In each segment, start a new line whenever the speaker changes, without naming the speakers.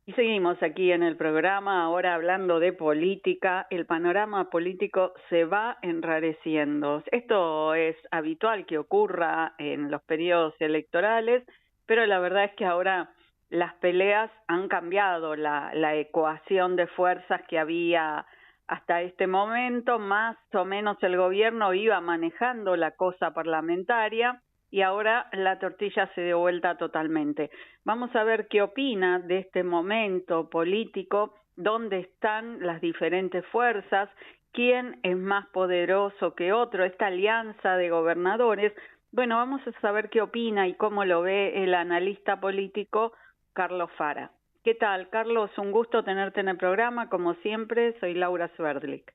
Y seguimos aquí en el programa, ahora hablando de política. El panorama político se va enrareciendo. Esto es habitual que ocurra en los periodos electorales, pero la verdad es que ahora las peleas han cambiado la ecuación de fuerzas que había hasta este momento. Más o menos el gobierno iba manejando la cosa parlamentaria y ahora la tortilla se dio vuelta totalmente. Vamos a ver qué opina de este momento político, dónde están las diferentes fuerzas, quién es más poderoso que otro, esta alianza de gobernadores. Bueno, vamos a saber qué opina y cómo lo ve el analista político Carlos Fara. ¿Qué tal, Carlos? Un gusto tenerte en el programa, como siempre, soy Laura Sverdlik.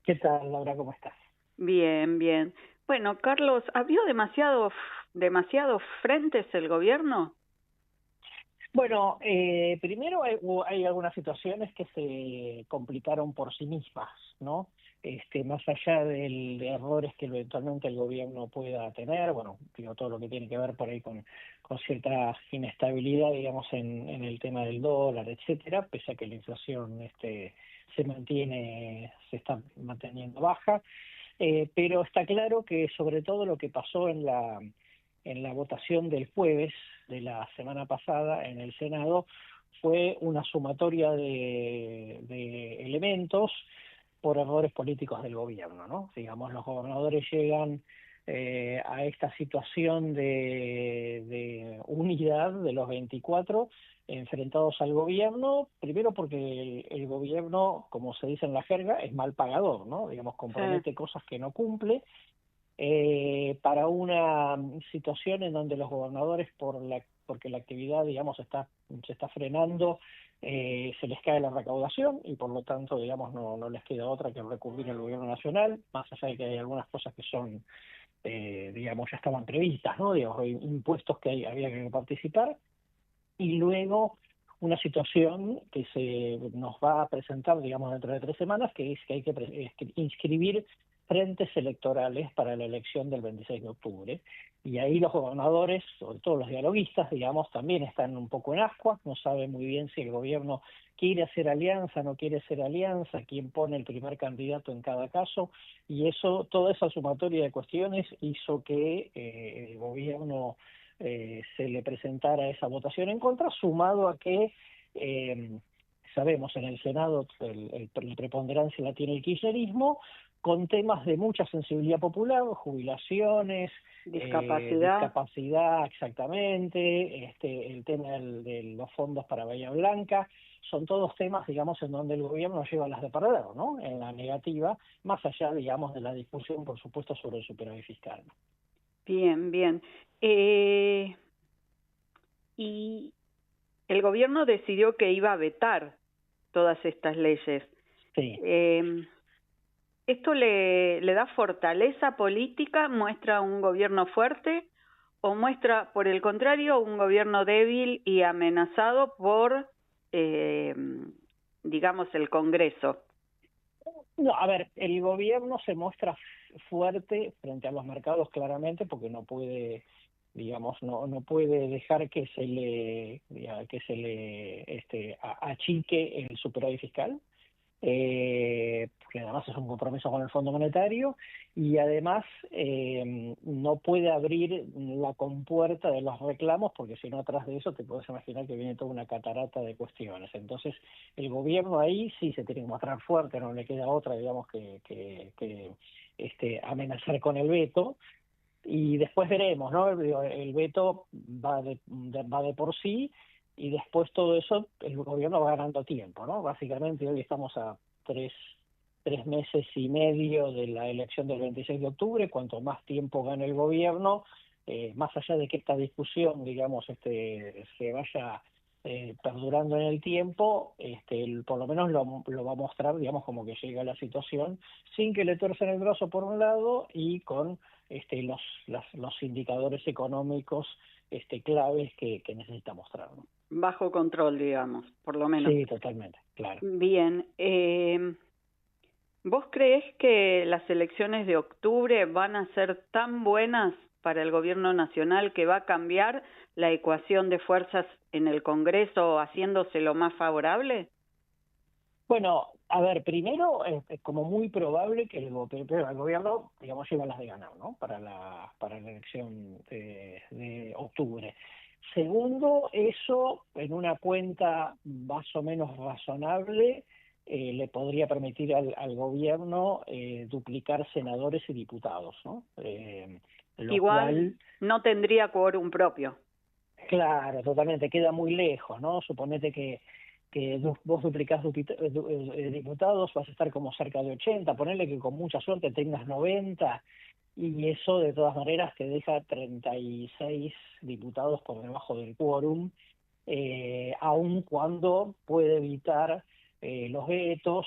¿Qué tal, Laura? ¿Cómo estás?
Bien, bien. Bueno, Carlos, ¿abrió demasiados frentes el gobierno?
Bueno, primero hay algunas situaciones que se complicaron por sí mismas, ¿no? Más allá de errores que eventualmente el gobierno pueda tener, bueno, digo, todo lo que tiene que ver por ahí con cierta inestabilidad, digamos, en el tema del dólar, etcétera, pese a que la inflación se está manteniendo baja, pero está claro que sobre todo lo que pasó en la votación del jueves de la semana pasada en el Senado fue una sumatoria de elementos por errores políticos del gobierno, ¿no? Digamos, los gobernadores llegan a esta situación de unidad de los 24 enfrentados al gobierno, primero porque el gobierno, como se dice en la jerga, es mal pagador, ¿no? Digamos, compromete cosas que no cumple, para una situación en donde los gobernadores, porque la actividad, digamos, se está frenando, se les cae la recaudación y por lo tanto, digamos, no les queda otra que recurrir al gobierno nacional, más allá de que hay algunas cosas que son, digamos, ya estaban previstas, ¿no? Digamos, impuestos que había que participar, y luego una situación que se nos va a presentar, digamos, dentro de 3 semanas, que es que hay que inscribir frentes electorales para la elección del 26 de octubre. Y ahí los gobernadores, sobre todo los dialoguistas, digamos, también están un poco en ascuas, no saben muy bien si el gobierno quiere hacer alianza, no quiere hacer alianza, quién pone el primer candidato en cada caso, y eso, toda esa sumatoria de cuestiones hizo que el gobierno se le presentara esa votación en contra, sumado a que sabemos en el Senado la preponderancia la tiene el kirchnerismo, con temas de mucha sensibilidad popular, jubilaciones, discapacidad, exactamente, el tema de los fondos para Bahía Blanca, son todos temas, digamos, en donde el gobierno lleva las de perder, ¿no? En la negativa, más allá, digamos, de la discusión, por supuesto, sobre el superávit fiscal.
Bien, bien. Y el gobierno decidió que iba a vetar todas estas leyes.
Sí.
¿Esto le da fortaleza política, muestra un gobierno fuerte o muestra, por el contrario, un gobierno débil y amenazado por, digamos, el Congreso?
No, a ver, el gobierno se muestra fuerte frente a los mercados claramente porque no puede, digamos, no puede dejar que se le achique el superávit fiscal, porque además es un compromiso con el Fondo Monetario, y además no puede abrir la compuerta de los reclamos, porque si no, atrás de eso te puedes imaginar que viene toda una catarata de cuestiones. Entonces el gobierno ahí sí se tiene que mostrar fuerte, no le queda otra, digamos, que amenazar con el veto. Y después veremos, ¿no? El veto va de por sí, y después todo eso el gobierno va ganando tiempo, ¿no? Básicamente hoy estamos a tres meses y medio de la elección del 26 de octubre. Cuanto más tiempo gane el gobierno, más allá de que esta discusión, digamos, se vaya perdurando en el tiempo, por lo menos lo va a mostrar, digamos, como que llega a la situación sin que le tuercen el brazo por un lado y con los indicadores económicos claves que necesita mostrar, ¿no?
Bajo control, digamos, por lo menos.
Sí, totalmente, claro.
Bien. ¿Vos creés que las elecciones de octubre van a ser tan buenas para el gobierno nacional que va a cambiar la ecuación de fuerzas en el Congreso haciéndoselo más favorable?
Bueno, a ver, primero es como muy probable que el gobierno, digamos, lleva las de ganar, ¿no? Para la elección de octubre. Segundo, eso en una cuenta más o menos razonable le podría permitir al gobierno duplicar senadores y diputados, ¿no? Lo
Igual
cual,
no tendría quórum propio.
claro, totalmente, queda muy lejos, ¿no? Suponete que vos duplicás diputados, vas a estar como cerca de 80, ponerle que con mucha suerte tengas 90, y eso de todas maneras te deja 36 diputados por debajo del quórum, aun cuando puede evitar los vetos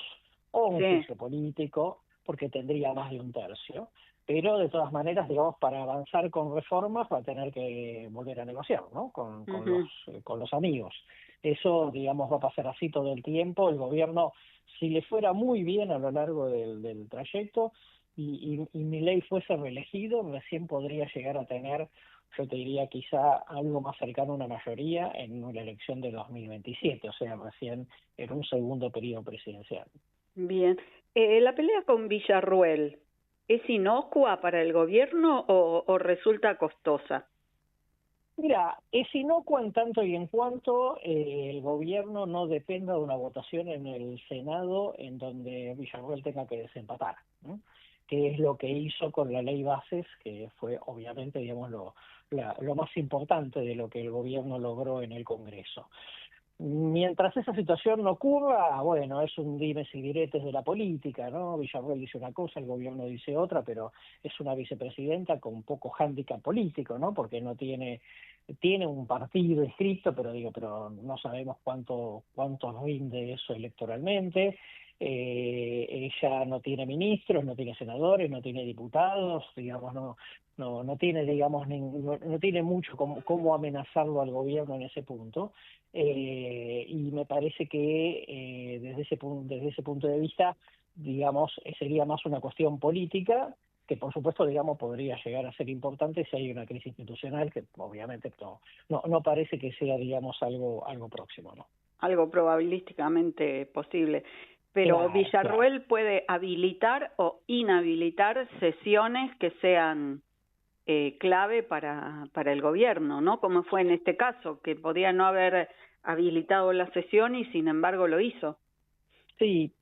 o un
Sí.
juicio político, porque tendría más de un tercio. Pero de todas maneras, digamos, para avanzar con reformas va a tener que volver a negociar, ¿no?
Ujú.
Con los amigos. Eso, digamos, va a pasar así todo el tiempo. El gobierno, si le fuera muy bien a lo largo del trayecto y Milei fuese reelegido, recién podría llegar a tener, yo te diría, quizá algo más cercano a una mayoría en una elección de 2027, o sea, recién en un segundo periodo presidencial.
Bien. ¿La pelea con Villarruel es inocua para el gobierno o resulta costosa?
Mira, es inocuo en tanto y en cuanto el gobierno no dependa de una votación en el Senado en donde Villarruel tenga que desempatar, ¿no? Que es lo que hizo con la ley Bases, que fue obviamente, digamos, lo más importante de lo que el gobierno logró en el Congreso. Mientras esa situación no ocurra, bueno, es un dimes y diretes de la política, ¿no? Villarruel dice una cosa, el gobierno dice otra, pero es una vicepresidenta con poco hándicap político, ¿no? Porque no tiene un partido inscrito, pero no sabemos cuánto rinde eso electoralmente. Ella no tiene ministros, no tiene senadores, no tiene diputados, digamos, no tiene, digamos, no tiene mucho cómo amenazarlo al gobierno en ese punto. Y me parece que desde ese punto de vista, digamos, sería más una cuestión política que por supuesto, digamos, podría llegar a ser importante si hay una crisis institucional que obviamente no parece que sea, digamos, algo próximo, ¿no?
Algo probabilísticamente posible. Pero
Claro, claro.
Villarruel puede habilitar o inhabilitar sesiones que sean clave para el gobierno, ¿no? Como fue en este caso, que podía no haber habilitado la sesión y sin embargo lo hizo.
Sí,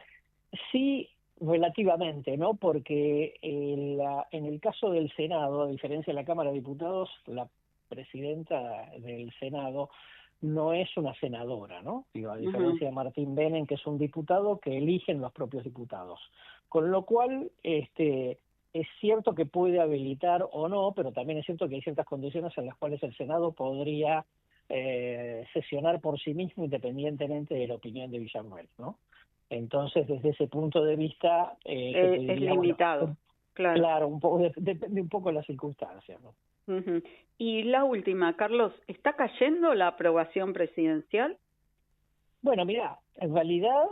sí, relativamente, ¿no? Porque en el caso del Senado, a diferencia de la Cámara de Diputados, la presidenta del Senado no es una senadora, ¿no? Digo, a
Ujú.
diferencia de Martín Benen, que es un diputado que eligen los propios diputados. Con lo cual, es cierto que puede habilitar o no, pero también es cierto que hay ciertas condiciones en las cuales el Senado podría sesionar por sí mismo independientemente de la opinión de Villarruel, ¿no? Entonces, desde ese punto de vista, yo te
Es
diría, bueno,
limitado, claro.
claro, depende un poco de las circunstancias, ¿no?
Ujú. Y la última, Carlos, ¿está cayendo la aprobación presidencial?
Bueno, mira, en realidad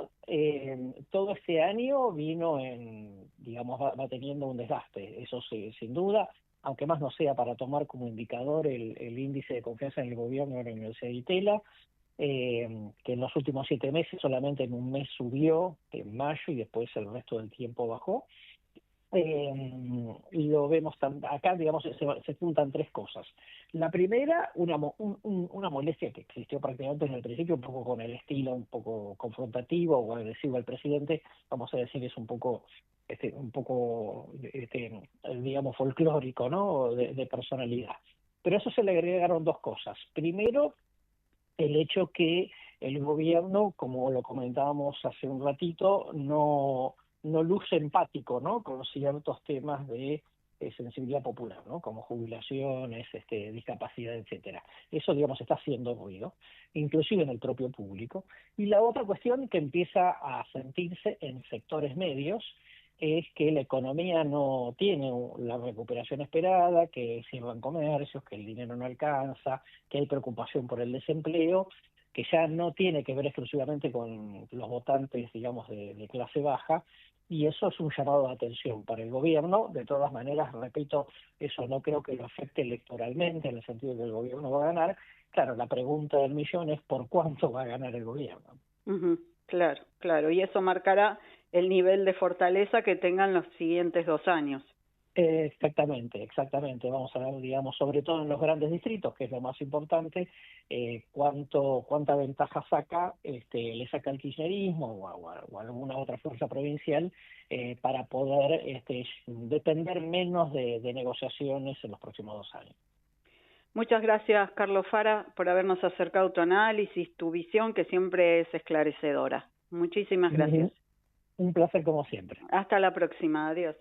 todo este año digamos, va teniendo un desgaste, eso sí, sin duda, aunque más no sea para tomar como indicador el índice de confianza en el gobierno de la Universidad de Itela, que en los últimos 7 meses solamente en un mes subió, en mayo, y después el resto del tiempo bajó. Lo vemos acá, digamos, se juntan tres cosas. La primera, una molestia que existió prácticamente en el principio, un poco con el estilo un poco confrontativo o agresivo al presidente, vamos a decir, es un poco, digamos, folclórico, ¿no? De personalidad. Pero a eso se le agregaron dos cosas. Primero, el hecho que el gobierno, como lo comentábamos hace un ratito, no luce empático, ¿no? Con ciertos temas de sensibilidad popular, ¿no? Como jubilaciones, discapacidad, etcétera. Eso, digamos, está haciendo ruido, inclusive en el propio público. Y la otra cuestión que empieza a sentirse en sectores medios es que la economía no tiene la recuperación esperada, que cierran comercios, que el dinero no alcanza, que hay preocupación por el desempleo, que ya no tiene que ver exclusivamente con los votantes, digamos, de clase baja, y eso es un llamado de atención para el gobierno. De todas maneras, repito, eso no creo que lo afecte electoralmente, en el sentido de que el gobierno va a ganar. Claro, la pregunta del millón es ¿por cuánto va a ganar el gobierno?
Claro, claro, y eso marcará el nivel de fortaleza que tengan los siguientes 2 años.
Exactamente. Vamos a ver, digamos, sobre todo en los grandes distritos, que es lo más importante, cuánta ventaja le saca el kirchnerismo o alguna otra fuerza provincial para poder depender menos de negociaciones en los próximos 2 años.
Muchas gracias, Carlos Fara, por habernos acercado tu análisis, tu visión, que siempre es esclarecedora. Muchísimas gracias.
Un placer como siempre.
Hasta la próxima. Adiós.